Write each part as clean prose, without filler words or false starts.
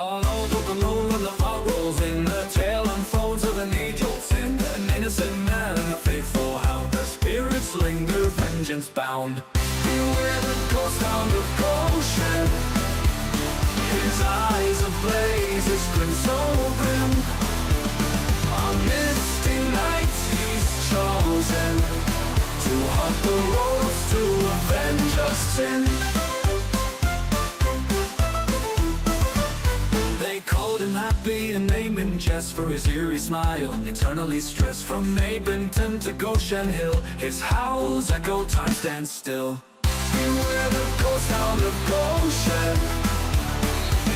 follow the moon when the fog rolls in. The tale unfolds of an age-old sin, an innocent man and a faithful hound. The spirits linger, vengeance bound. Beware the ghost hound of Goshen. His eyes ablaze, his grin so grim. On misty nights he's chosen to haunt the roads, to avenge our sin. They called him happy, a name in jest for his eerie smile. Eternally stressed from Abington to Goshen Hill, his howls echo, time stands still. Beware the ghost hound of Goshen.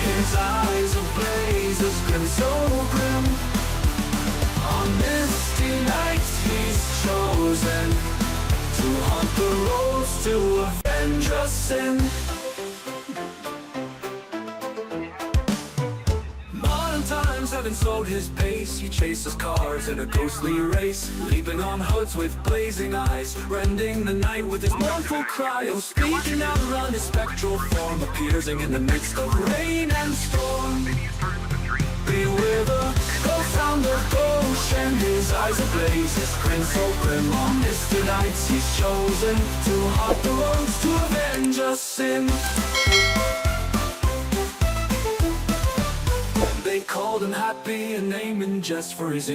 His eyes ablaze, his grin so grim. On misty nights he's chosen to haunt the roads, to avenge our sin. Modern times haven't slowed his pace. He chases cars in a ghostly race, leaping on hoods with blazing eyes, rending the night with his mournful cry. Oh, speaking out around his spectral form, appearing in the midst of rain and storm. Beware the ghost hound of Goshen. His eyes ablaze, his grin so grim. On misty nights he's chosen to haunt the roads, to avenge our sin. They called him happy, a name in jest for his